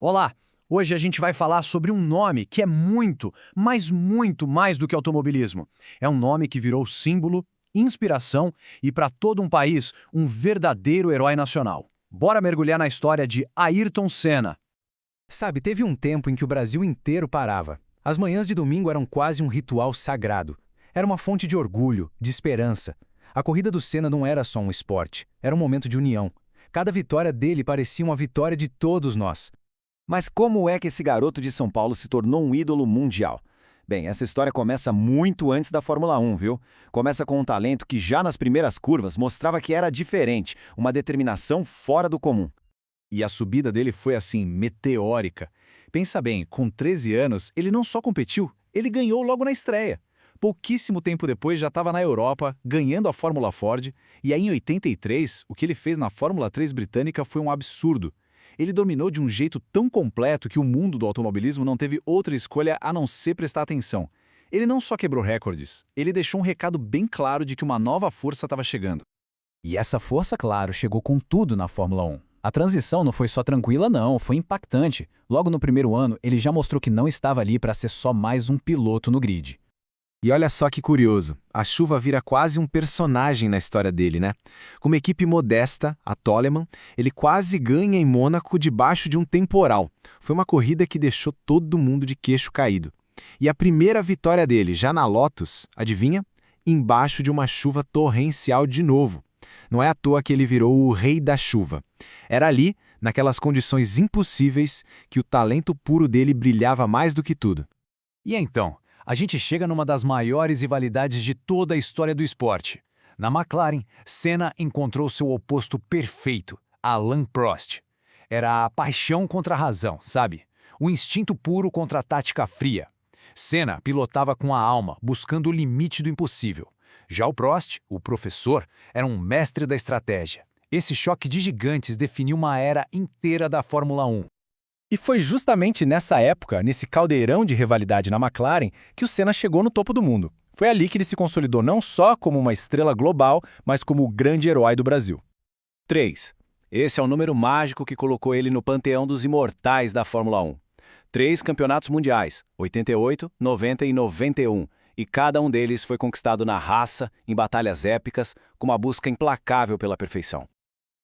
Olá! Hoje a gente vai falar sobre um nome que é muito, mas muito mais do que automobilismo. É um nome que virou símbolo, inspiração e, para todo um país, um verdadeiro herói nacional. Bora mergulhar na história de Ayrton Senna. Sabe, teve um tempo em que o Brasil inteiro parava. As manhãs de domingo eram quase um ritual sagrado. Era uma fonte de orgulho, de esperança. A corrida do Senna não era só um esporte, era um momento de união. Cada vitória dele parecia uma vitória de todos nós. Mas como é que esse garoto de São Paulo se tornou um ídolo mundial? Bem, essa história começa muito antes da Fórmula 1, viu? Começa com um talento que já nas primeiras curvas mostrava que era diferente, uma determinação fora do comum. E a subida dele foi assim, meteórica. Pensa bem, com 13 anos, ele não só competiu, ele ganhou logo na estreia. Pouquíssimo tempo depois já estava na Europa, ganhando a Fórmula Ford, e aí em 83, o que ele fez na Fórmula 3 britânica foi um absurdo. Ele dominou de um jeito tão completo que o mundo do automobilismo não teve outra escolha a não ser prestar atenção. Ele não só quebrou recordes, ele deixou um recado bem claro de que uma nova força estava chegando. E essa força, claro, chegou com tudo na Fórmula 1. A transição não foi só tranquila não, foi impactante. Logo no primeiro ano, ele já mostrou que não estava ali para ser só mais um piloto no grid. E olha só que curioso, a chuva vira quase um personagem na história dele, né? Com uma equipe modesta, a Toleman, ele quase ganha em Mônaco debaixo de um temporal. Foi uma corrida que deixou todo mundo de queixo caído. E a primeira vitória dele, já na Lotus, adivinha? Embaixo de uma chuva torrencial de novo. Não é à toa que ele virou o rei da chuva. Era ali, naquelas condições impossíveis, que o talento puro dele brilhava mais do que tudo. E então, a gente chega numa das maiores rivalidades de toda a história do esporte. Na McLaren, Senna encontrou seu oposto perfeito, Alain Prost. Era a paixão contra a razão, sabe? O instinto puro contra a tática fria. Senna pilotava com a alma, buscando o limite do impossível. Já o Prost, o professor, era um mestre da estratégia. Esse choque de gigantes definiu uma era inteira da Fórmula 1. E foi justamente nessa época, nesse caldeirão de rivalidade na McLaren, que o Senna chegou no topo do mundo. Foi ali que ele se consolidou não só como uma estrela global, mas como o grande herói do Brasil. 3. Esse é o número mágico que colocou ele no panteão dos imortais da Fórmula 1. 3 campeonatos mundiais, 88, 90 e 91, e cada um deles foi conquistado na raça, em batalhas épicas, com uma busca implacável pela perfeição.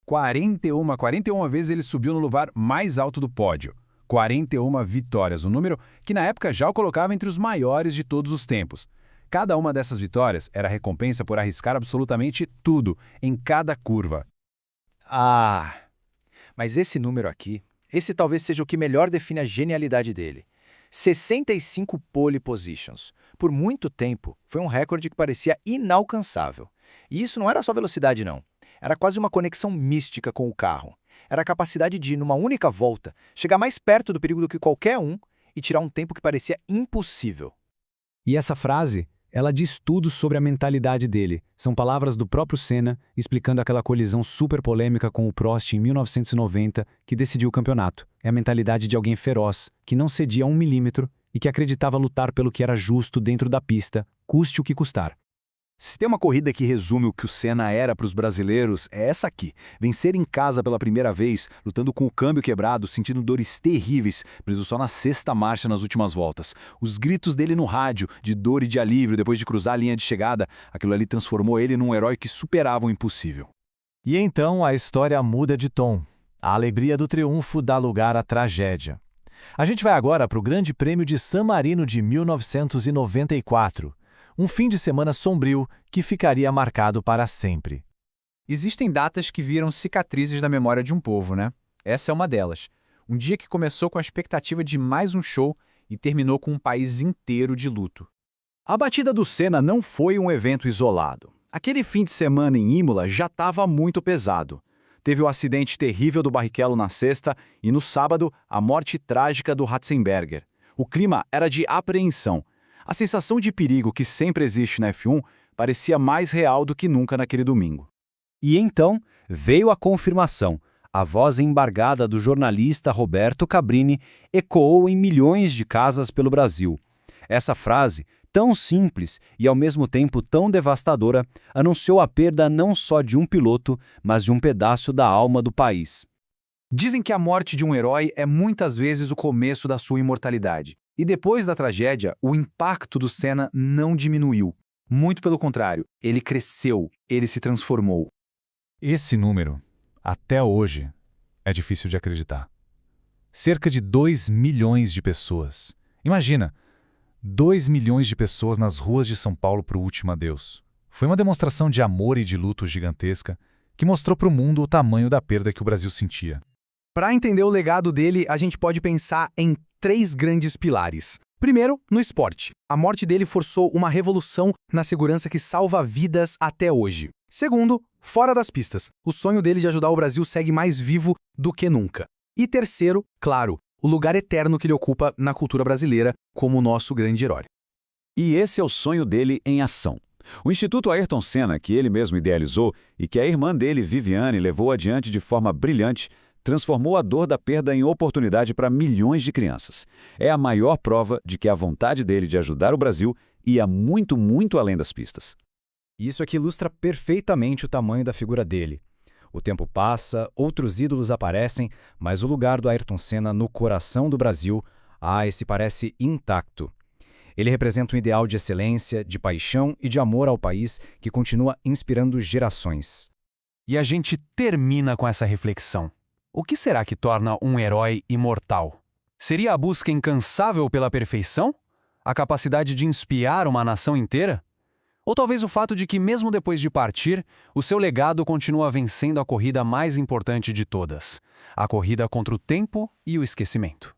41 vezes ele subiu no lugar mais alto do pódio. 41 vitórias, um número que na época já o colocava entre os maiores de todos os tempos. Cada uma dessas vitórias era recompensa por arriscar absolutamente tudo, em cada curva. Mas esse número aqui, esse talvez seja o que melhor define a genialidade dele. 65 pole positions. Por muito tempo, foi um recorde que parecia inalcançável. E isso não era só velocidade, não. Era quase uma conexão mística com o carro. Era a capacidade de, numa única volta, chegar mais perto do perigo do que qualquer um e tirar um tempo que parecia impossível. E essa frase, ela diz tudo sobre a mentalidade dele. São palavras do próprio Senna, explicando aquela colisão super polêmica com o Prost em 1990, que decidiu o campeonato. É a mentalidade de alguém feroz, que não cedia 1 milímetro e que acreditava lutar pelo que era justo dentro da pista, custe o que custar. Se tem uma corrida que resume o que o Senna era para os brasileiros, é essa aqui. Vencer em casa pela primeira vez, lutando com o câmbio quebrado, sentindo dores terríveis, preso só na 6ª marcha nas últimas voltas. Os gritos dele no rádio, de dor e de alívio depois de cruzar a linha de chegada, aquilo ali transformou ele num herói que superava o impossível. E então a história muda de tom. A alegria do triunfo dá lugar à tragédia. A gente vai agora para o Grande Prêmio de San Marino de 1994. Um fim de semana sombrio que ficaria marcado para sempre. Existem datas que viram cicatrizes na memória de um povo, né? Essa é uma delas. Um dia que começou com a expectativa de mais um show e terminou com um país inteiro de luto. A batida do Senna não foi um evento isolado. Aquele fim de semana em Imola já estava muito pesado. Teve o acidente terrível do Barrichello na sexta e, no sábado, a morte trágica do Ratzenberger. O clima era de apreensão. A sensação de perigo que sempre existe na F1 parecia mais real do que nunca naquele domingo. E então veio a confirmação. A voz embargada do jornalista Roberto Cabrini ecoou em milhões de casas pelo Brasil. Essa frase, tão simples e ao mesmo tempo tão devastadora, anunciou a perda não só de um piloto, mas de um pedaço da alma do país. Dizem que a morte de um herói é muitas vezes o começo da sua imortalidade. E depois da tragédia, o impacto do Senna não diminuiu. Muito pelo contrário, ele cresceu, ele se transformou. Esse número, até hoje, é difícil de acreditar. Cerca de 2 milhões de pessoas. Imagina, 2 milhões de pessoas nas ruas de São Paulo para o último adeus. Foi uma demonstração de amor e de luto gigantesca que mostrou para o mundo o tamanho da perda que o Brasil sentia. Para entender o legado dele, a gente pode pensar em 3 grandes pilares. Primeiro, no esporte. A morte dele forçou uma revolução na segurança que salva vidas até hoje. Segundo, fora das pistas. O sonho dele de ajudar o Brasil segue mais vivo do que nunca. E terceiro, claro, o lugar eterno que ele ocupa na cultura brasileira como o nosso grande herói. E esse é o sonho dele em ação. O Instituto Ayrton Senna, que ele mesmo idealizou e que a irmã dele, Viviane, levou adiante de forma brilhante, transformou a dor da perda em oportunidade para milhões de crianças. É a maior prova de que a vontade dele de ajudar o Brasil ia muito, muito além das pistas. Isso aqui ilustra perfeitamente o tamanho da figura dele. O tempo passa, outros ídolos aparecem, mas o lugar do Ayrton Senna no coração do Brasil, esse parece intacto. Ele representa um ideal de excelência, de paixão e de amor ao país que continua inspirando gerações. E a gente termina com essa reflexão. O que será que torna um herói imortal? Seria a busca incansável pela perfeição? A capacidade de inspirar uma nação inteira? Ou talvez o fato de que, mesmo depois de partir, o seu legado continua vencendo a corrida mais importante de todas, a corrida contra o tempo e o esquecimento?